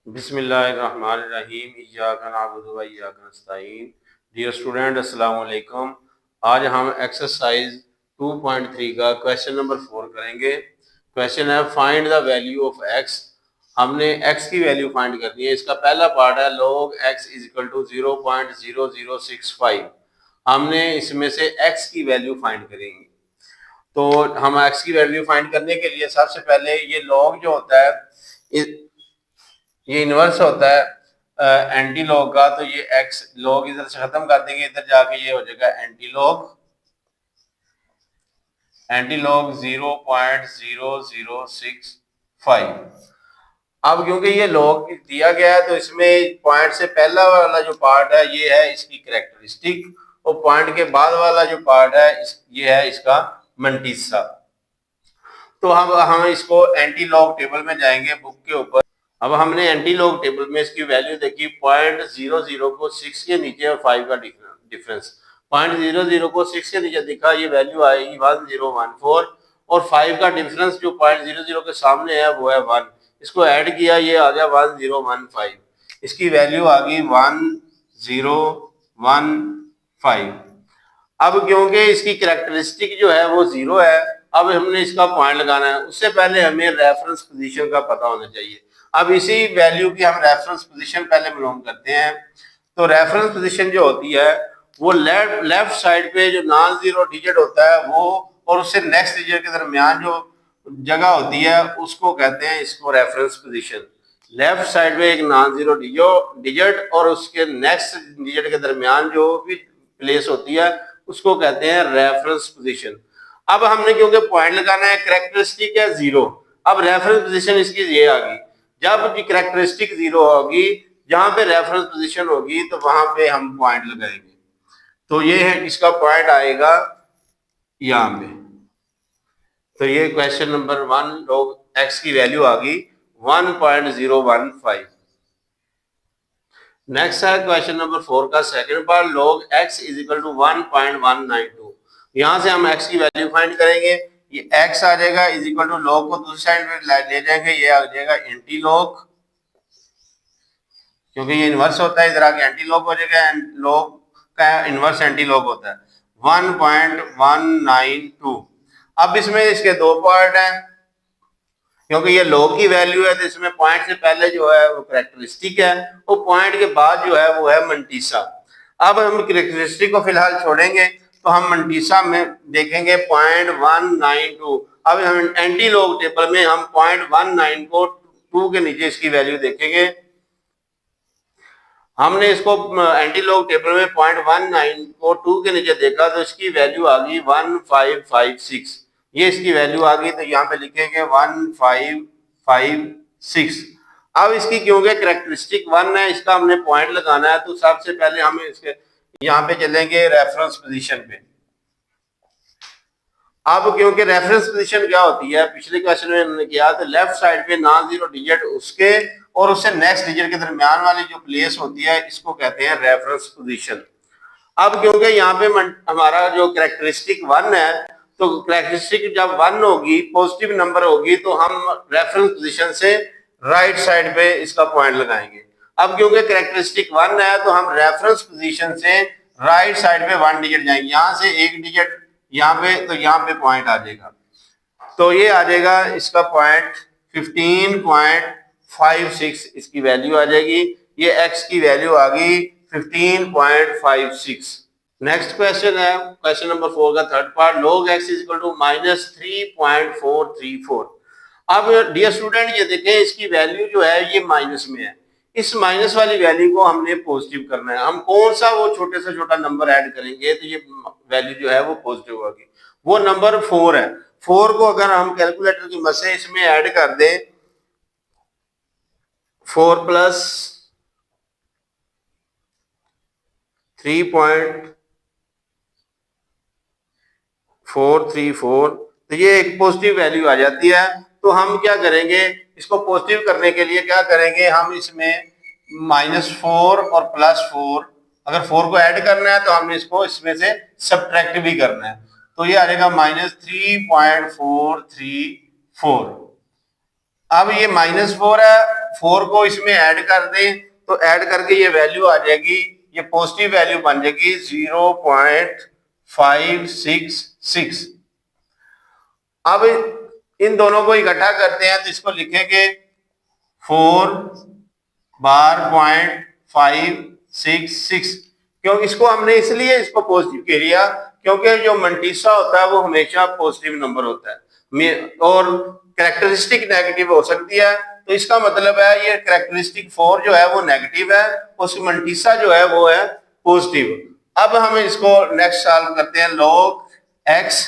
बिस्मिल्लाहिर्रहमानिर्रहीम इय्याका नअबुदु व इय्याका नस्तईन। Dear student, अस्सलाम वालेकुम। आज हम एक्सरसाइज 2.3 का क्वेश्चन नंबर 4 करेंगे। क्वेश्चन है find the value of x. हमने एक्स की वैल्यू फाइंड करनी है। इसका पहला पार्ट है log x is equal to 0.0065। हमने इसमें से एक्स की वैल्यू फाइंड करेंगे। तो हम एक्स की वैल्यू फाइंड करने के लिए सबसे पहले ये log जो होता है ये इनवर्स होता है एंटी लॉग का। तो ये एक्स लॉग इधर से खत्म कर देंगे, इधर जाके ये हो जाएगा एंटी लॉग 0.0065। अब क्योंकि ये लॉग दिया गया है तो इसमें पॉइंट से पहला वाला जो पार्ट है ये है इसकी कैरेक्टरिस्टिक, और पॉइंट के बाद वाला जो पार्ट है ये है इसका मंटीसा। तो हम इसको एंटी लॉग टेबल में जाएंगे बुक के ऊपर। अब हमने एंटी लॉग टेबल में इसकी वैल्यू देखी 0.00 को 6 के नीचे और 5 का डिफरेंस। 0.00 को 6 के नीचे दिखा, ये वैल्यू आएगी 1014, और 5 का डिफरेंस जो 0.00 के सामने है वो है 1। इसको ऐड किया, ये आ गया 1015। इसकी वैल्यू आ गई 1015। अब क्योंकि इसकी कैरेक्टरिस्टिक जो है वो 0 है, अब हमने इसका पॉइंट लगाना है। उससे पहले हमें रेफरेंस पोजीशन का पता होना चाहिए। अब इसी वैल्यू की हम रेफरेंस पोजीशन पहले मालूम करते हैं। तो रेफरेंस पोजीशन जो होती है वो लेफ्ट साइड पे जो नॉन जीरो डिजिट होता है वो, और उससे नेक्स्ट डिजिट के दरमियान जो जगह होती है उसको कहते हैं इसको रेफरेंस पोजीशन। लेफ्ट साइड पे एक नॉन जीरो डिजिट और उसके नेक्स्ट डिजिट के दरमियान जो भी प्लेस होती है उसको कहते हैं रेफरेंस पोजीशन। अब हमने क्योंकि पॉइंट लगाना है, कैरेक्टरिस्टिक है 0, अब रेफरेंस पोजीशन इसकी ये आ गई। जब कैरेक्टरिस्टिक 0 होगी, जहां पे रेफरेंस पोजीशन होगी तो वहां पे हम पॉइंट लगाएंगे। तो ये है इसका पॉइंट आएगा यहाँ पे। तो ये क्वेश्चन नंबर 1 log x की वैल्यू आ गई 1.015। नेक्स्ट है क्वेश्चन नंबर 4 का second part, log x is equal to 1.192। यहां से हम x की वैल्यू फाइंड करेंगे। ये x आ जाएगा इज इक्वल टू log को दूसरी साइड पे ले जाएंगे, ये आ जाएगा एंटी लॉग, क्योंकि ये इनवर्स होता है, इधर आके एंटी लॉग हो जाएगा। लॉग का इनवर्स एंटी लॉग होता है 1.192। अब इसमें इसके दो पार्ट हैं, क्योंकि ये log की वैल्यू है तो इसमें पॉइंट से पहले जो है वो कैरेक्टरिस्टिक है, वो पॉइंट के बाद जो है वो है मंटीसा। अब हम कैरेक्टरिस्टिक को फिलहाल छोड़ेंगे तो हम मंटीसा में देखेंगे 0.192। अब हम एंटी लॉग टेबल में हम 0.19 को 2 के नीचे इसकी वैल्यू देखेंगे। हमने इसको एंटी लॉग टेबल में 0.19 को 2 के नीचे देखा तो इसकी वैल्यू आ गई 1556। ये इसकी वैल्यू आ गई, तो यहाँ पे लिखेंगे 1556। अब इसकी क्योंकि कैरेक्टरिस्टिक 1 है, इसका हमने पॉइंट लगाना है, तो सबसे पहले हम इसके यहाँ पे चलेंगे रेफरेंस पोजीशन पे। अब क्योंकि रेफरेंस पोजीशन क्या होती है, पिछले क्वेश्चन में हमने किया तो लेफ्ट साइड पे नॉन जीरो डिजिट उसके और उससे नेक्स्ट डिजिट के दरमियान वाली जो प्लेस होती है इसको कहते हैं रेफरेंस पोजीशन। अब क्योंकि यहाँ पे हमारा जो कैरेक्टरिस्टिक 1 है, तो कैरेक्टरिस्टिक जब 1 होगी, पॉजिटिव नंबर होगी, तो हम रेफरेंस पोजीशन से राइट साइड पे इसका पॉइंट लगाएंगे। अब क्योंकि कैरेक्टरिस्टिक 1 है तो हम रेफरेंस पोजीशन से राइट साइड पे 1 डिजिट जाएंगे, यहाँ से एक डिजिट यहाँ पे, तो यहाँ पे पॉइंट आ जाएगा। तो ये आ जाएगा इसका पॉइंट 15.56 इसकी वैल्यू आ जाएगी। ये x की वैल्यू आ गई 15.56। नेक्स्ट क्वेश्चन है क्वेश्चन नंबर 4 का third part, log x is equal to -3.434। अब डियर स्टूडेंट ये देखें इसकी वैल्यू जो है ये माइनस में है। इस माइनस वाली वैल्यू को हमने पॉजिटिव करना है। हम कौन सा वो छोटे से छोटा नंबर ऐड करेंगे तो ये वैल्यू जो है वो पॉजिटिव होगी। वो नंबर 4 है। 4 को अगर हम कैलकुलेटर की मदद से इसमें ऐड कर दें, 4 प्लस 3.434, तो ये एक पॉजिटिव वैल्यू आ जाती है। तो हम क्या करेंगे, इसको पॉजिटिव करने के लिए क्या करेंगे, हम इसमें -4 और +4, अगर 4 को ऐड करना है तो हमने इसको इसमें से सब्ट्रैक्ट भी करना है। तो ये आ जाएगा -3.434। अब ये -4 है 4 को इसमें ऐड कर दें तो ऐड करके ये वैल्यू आ जाएगी, ये पॉजिटिव वैल्यू बन जाएगी 0.566। अब इन दोनों को इकट्ठा करते हैं तो इसको लिखेंगे 4 बार 0.566। क्यों इसको हमने इसलिए इसको पॉजिटिव कह लिया क्योंकि जो मंटीसा होता है वो हमेशा पॉजिटिव नंबर होता है और कैरेक्टरिस्टिक नेगेटिव हो सकती है, तो इसका मतलब है ये कैरेक्टरिस्टिक 4 जो है वो नेगेटिव है, उस मंटीसा जो है वो है पॉजिटिव। अब हम इसको नेक्स्ट सॉल्व करते हैं। log x,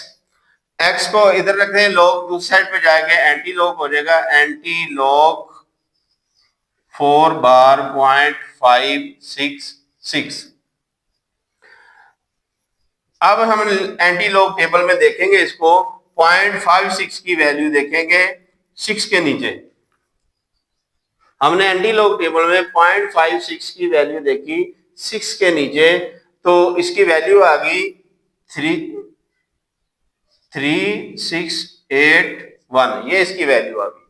x को इधर रखते हैं, log दूसरी साइड पे जाएंगे, एंटी लॉग हो जाएगा, एंटी लॉग 4 बार 0.566। अब हम एंटी लॉग टेबल में देखेंगे इसको, 0.56 की वैल्यू देखेंगे 6 के नीचे। हमने एंटी लॉग टेबल में 0.56 की वैल्यू देखी 6 के नीचे, तो इसकी वैल्यू आ गई 3681, ये इसकी वैल्यू आ गई।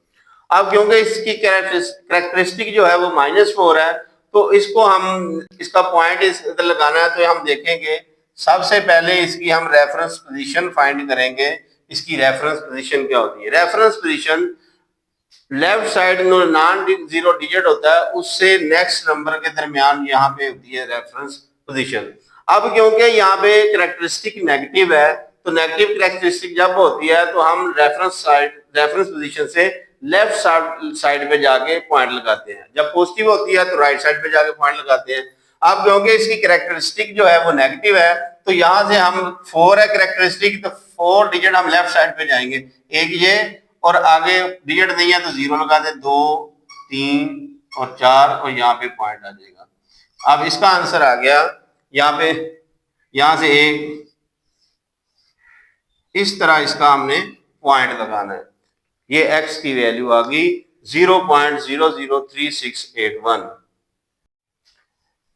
अब क्योंकि इसकी कैरेक्टरिस्टिक जो है वो -4 है, तो इसको हम इसका पॉइंट इधर लगाना है, तो हम देखेंगे सबसे पहले इसकी हम रेफरेंस पोजीशन फाइंड करेंगे। इसकी रेफरेंस पोजीशन क्या होती है? Reference position left side non zero digit होता है, उससे नेक्स्ट नंबर के दरमियान यहाँ पे होती है रेफरेंस पोजीशन। अब क्योंकि यहाँ पे कैरेक्टरिस्टिक नेगेटिव है, तो नेगेटिव कैरेक्टरिस्टिक जब होती है तो हम रेफरेंस पोजीशन से लेफ्ट साइड पे जाके पॉइंट लगाते हैं, जब पॉजिटिव होती है तो राइट साइड पे जाके पॉइंट लगाते हैं। अब क्योंकि इसकी कैरेक्टरिस्टिक जो है वो नेगेटिव है, तो यहां से हम 4 है कैरेक्टरिस्टिक, तो 4 डिजिट हम लेफ्ट साइड पे जाएंगे, एक ये और आगे डिजिट नहीं है तो 0 लगा दे, 2 3 और 4 और यहाँ पे पॉइंट आ जाएगा। अब इसका आंसर आ गया यहाँ पे, यहां से एक इस तरह इसका हमने पॉइंट लगाना है। ये x की वैल्यू आ गई 0.003681।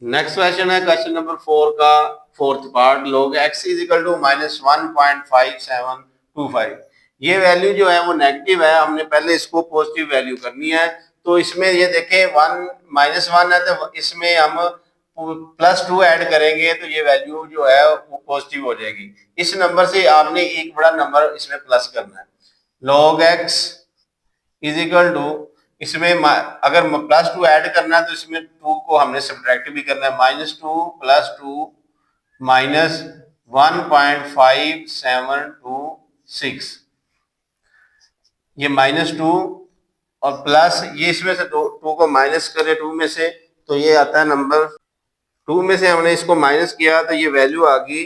नेक्स्ट क्वेश्चन है क्वेश्चन नंबर 4 का fourth part. log x is equal to -1.5725। ये वैल्यू जो है वो नेगेटिव है, हमने पहले इसको पॉजिटिव वैल्यू करनी है। तो इसमें ये देखें 1 -1 है, तो इसमें हम +2 ऐड करेंगे तो ये वैल्यू जो है वो पॉजिटिव हो जाएगी। इस नंबर से आपने एक बड़ा नंबर इसमें प्लस करना है। log x is equal to, इसमें अगर +2 ऐड करना है तो इसमें 2 को हमने सब्ट्रैक्ट भी करना है, -2 + 2 -1.5726। ये -2 और प्लस ये इसमें से 2 को माइनस करें 2 में से, तो ये आता है नंबर 2 में से हमने इसको माइनस किया तो ये वैल्यू आ गई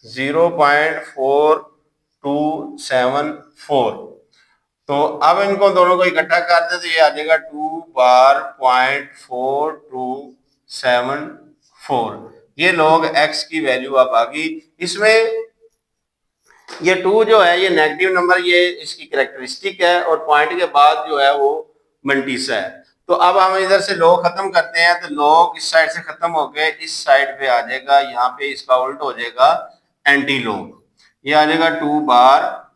0.4274। तो अब इनको दोनों को इकट्ठा कर दे तो ये आ जाएगा 2 बार 0.4274। ये log x की वैल्यू अब आ गई। इसमें ये 2 जो है ये नेगेटिव नंबर, ये इसकी कैरेक्टरिस्टिक है और पॉइंट के बाद जो है वो मंटीसा है। तो अब हम इधर से log खत्म करते हैं, तो log इस साइड से खत्म होके इस साइड पे आ जाएगा, यहाँ पे इसका उल्ट हो जाएगा एंटी log, ये आ जाएगा 2 बार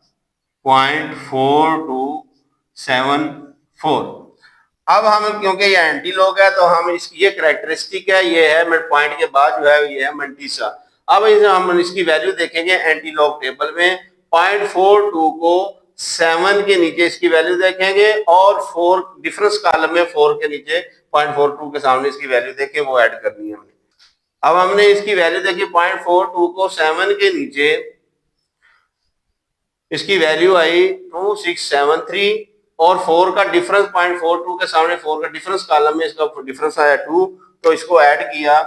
0.4274। अब हम क्योंकि ये एंटी लॉग है तो हम इसकी ये कैरेक्टरिस्टिक है, ये है पॉइंट के बाद जो है ये है मंटीसा। अब हम इसकी वैल्यू देखेंगे एंटी लॉग टेबल में, 0.42 को 7 के नीचे इसकी वैल्यू देखेंगे और 4 डिफरेंस कॉलम में 4 के नीचे 0.42 के सामने इसकी वैल्यू देखें, वो ऐड करनी है हमने। अब हमने इसकी वैल्यू देखी 0.42 को 7 के नीचे इसकी वैल्यू आई 2673 और 4 का डिफरेंस 0.42 के सामने 4 का डिफरेंस कॉलम में इसका डिफरेंस आया 2, तो इसको ऐड किया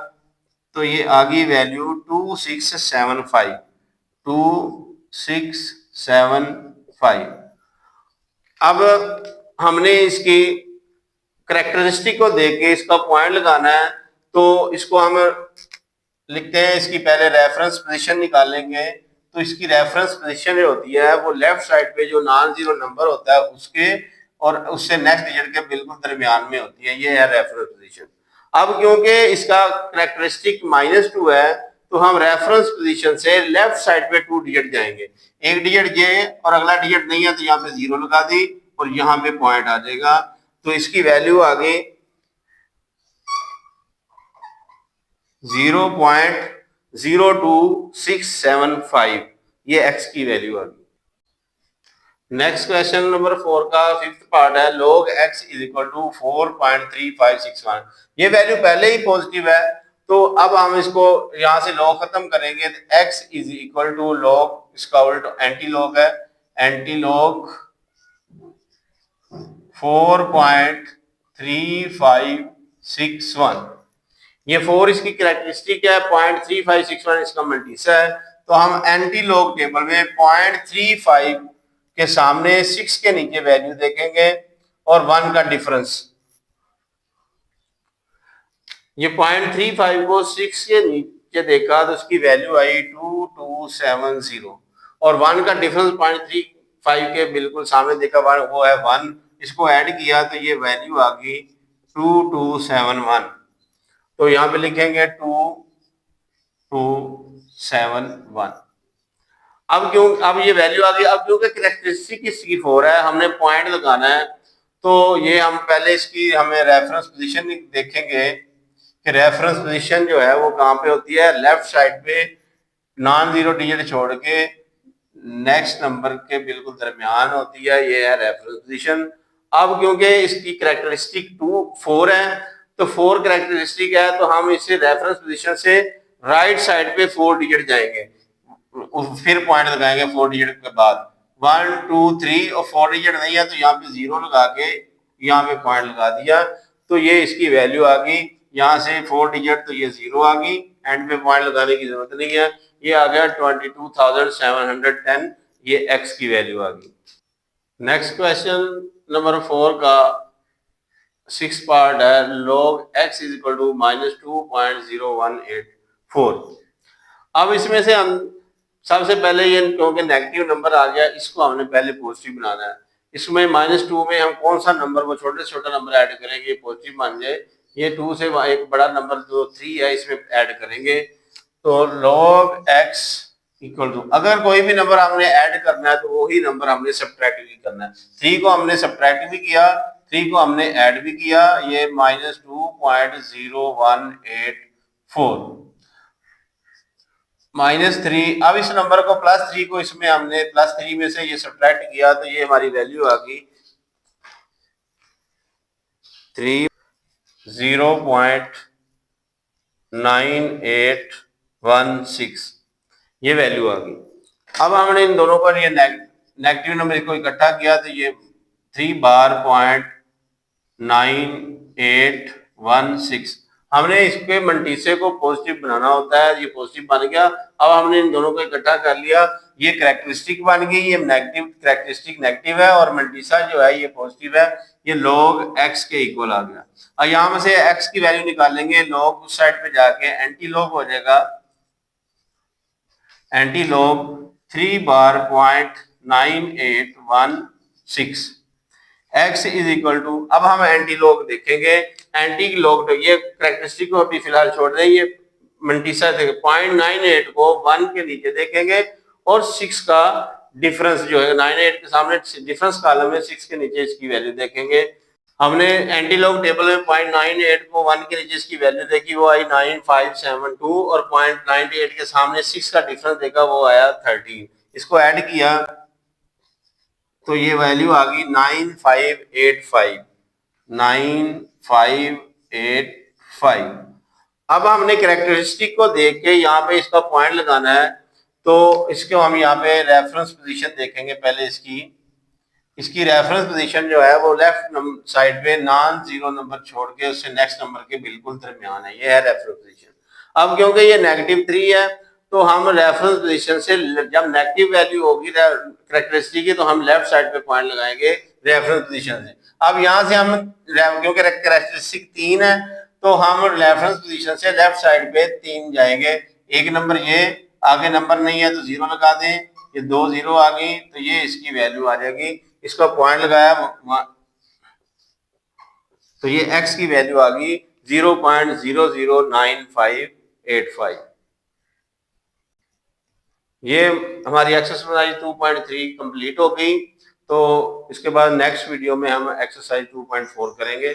तो ये आ गई वैल्यू 2675। अब हमने इसकी कैरेक्टरिस्टिक को देख के इसका पॉइंट लगाना है, तो इसको हम लिखते हैं, इसकी पहले रेफरेंस पोजीशन निकालेंगे। तो इसकी रेफरेंस पोजीशन जो होती है वो लेफ्ट साइड पे जो नॉन जीरो नंबर होता है उसके और उससे नेक्स्ट डिजिट के बिल्कुल दरमियान में होती है, ये है रेफरेंस पोजीशन। अब क्योंकि इसका कैरेक्टरिस्टिक -2 है तो हम रेफरेंस पोजीशन से लेफ्ट साइड पे 2 डिजिट जाएंगे, एक डिजिट ये और अगला डिजिट नहीं है तो यहाँ पे 0 लगा दी और यहाँ पे पॉइंट आ जाएगा। तो तो इसकी वैल्यू आ गई 0.02675, ये x की वैल्यू आ गई। नेक्स्ट क्वेश्चन नंबर 4 का फिफ्थ पार्ट है log x is equal to 4.3561। ये वैल्यू पहले ही पॉजिटिव है, तो अब हम इसको यहां से log खत्म करेंगे तो x is equal to log, इसका उल्टा एंटी लॉग है, एंटी लॉग 4.3561। ये 4 इसकी कैरेक्टरिस्टिक है, 0.3561 इसका मल्टीसा है, तो हम एंटी लॉग टेबल में 0.35 के सामने 6 के नीचे वैल्यू देखेंगे और 1 का डिफरेंस। ये 0.35 को 6 के नीचे देखा तो उसकी वैल्यू आई 2270 और 1 का डिफरेंस 0.35 के बिल्कुल सामने देखा वो है 1, इसको ऐड किया तो ये वैल्यू आ गई 2271। तो यहाँ पे लिखेंगे 2271। अब ये वैल्यू आ गई। अब क्योंकि कैरेक्टरिस्टिक इसकी 4 है, हमने पॉइंट लगाना है, तो ये हम पहले इसकी हमें रेफरेंस पोजीशन देखेंगे कि रेफरेंस पोजीशन जो है वो कहाँ पे होती है, लेफ्ट साइड पे नॉन जीरो डिजिट छोड़ के नेक्स्ट नंबर के बिल्कुल दरमियान होती है, ये है रेफरेंस पोजीशन। अब क्योंकि इसकी कैरेक्टरिस्टिक 4 है, तो 4 कैरेक्टरिस्टिक है, तो हम इसे रेफरेंस पोजीशन से राइट साइड पे 4 डिजिट जाएंगे, फिर पॉइंट लगाएंगे 4 डिजिट के बाद 1 2 3 और 4 डिजिट नहीं है तो यहाँ पे 0 लगा के यहाँ पे पॉइंट लगा दिया, तो ये इसकी वैल्यू आ गई। यहाँ से 4 डिजिट तो ये 0 आ गई, एंड पे पॉइंट लगाने की जरूरत नहीं है, ये आ गया 22,710, ये x की वैल्यू आ गई। नेक्स्ट क्वेश्चन नंबर 4 का 6 पार्ट है log x is equal to -2.0184। अब इसमें से हम सबसे पहले ये क्योंकि नेगेटिव नंबर आ गया, इसको हमने पहले पॉजिटिव बनाना है। इसमें -2 में हम कौन सा नंबर, वो छोटे से छोटा नंबर ऐड करेंगे, पॉजिटिव बन जाए। ये 2 से एक बड़ा नंबर जो 3 है इसमें ऐड करेंगे, तो log x इक्वल टू, अगर कोई भी नंबर हमने ऐड करना है तो वही नंबर हमने सब्ट्रैक्ट भी करना है। 3 को हमने सब्ट्रैक्ट भी किया, 3 को हमने ऐड भी किया, ये -2.0184 -3। अब इस नंबर को +3 को इसमें हमने +3 में से ये सब्ट्रैक्ट किया, तो ये हमारी वैल्यू आ गई 0.9816, ये वैल्यू आ गई। अब हमने इन दोनों पर ये नेगेटिव नंबर को इकट्ठा किया, तो ये 3 बार 0.9816, हमने इसके मल्टीसे को पॉजिटिव बनाना होता है, ये पॉजिटिव बन गया। अब हमने इन दोनों को इकट्ठा कर लिया, ये कैरेक्टरिस्टिक बन गई, ये नेगेटिव कैरेक्टरिस्टिक नेगेटिव है और मल्टीसा जो है ये पॉजिटिव है, ये log x के इक्वल आ गया। और यहां में से x की वैल्यू निकालेंगे, log उस साइड पे जाके एंटी लॉग हो जाएगा, एंटी लॉग 3 बार 0.9816 x इज इक्वल टू, अब हम एंटी लॉग देखेंगे, एंटी लॉग ये कैरेक्टरिस्टिक को अभी फिलहाल छोड़ दें, ये मल्टीसा थे 0.98 को 1 के नीचे देखेंगे और 6 का डिफरेंस जो है 98 के सामने डिफरेंस कॉलम में 6 के नीचे इसकी वैल्यू देखेंगे। हमने एंटी लॉग टेबल में 0.98 को 1 के नीचे इसकी वैल्यू देखी, वो आई 9572 और 0.98 के सामने 6 का डिफरेंस देखा, वो आया 13। इसको ऐड किया तो ये वैल्यू आ गई 9585। अब हमने कैरेक्टरिस्टिक को देख के यहाँ पे इसका पॉइंट लगाना है, तो इसको हम यहाँ पे रेफरेंस पोजीशन देखेंगे। पहले इसकी रेफरेंस पोजीशन जो है वो लेफ्ट साइड पे नॉन जीरो नंबर छोड़ के उससे नेक्स्ट नंबर के बिल्कुल दरमियान है, ये है रेफरेंस पोजीशन। अब क्योंकि ये -3 है, तो हम रेफरेंस पोजीशन से जब नेगेटिव वैल्यू होगी कैरेक्टरिस्टिक की, तो हम लेफ्ट साइड पे पॉइंट लगाएंगे रेफरेंस पोजीशन से। अब यहाँ से हम क्योंकि कैरेक्टरिस्टिक 3 है, तो हम रेफरेंस पोजीशन से लेफ्ट साइड पे 3 जाएंगे, एक नंबर ये आगे नंबर नहीं है तो 0 लगा दें, ये 2 0 आ गई, तो ये इसकी वैल्यू आ जाएगी। इसका पॉइंट लगाया तो ये x की वैल्यू आ गई 0.009585। ये हमारी एक्सरसाइज 2.3 कंप्लीट हो गई। तो इसके बाद नेक्स्ट वीडियो में हम एक्सरसाइज 2.4 करेंगे।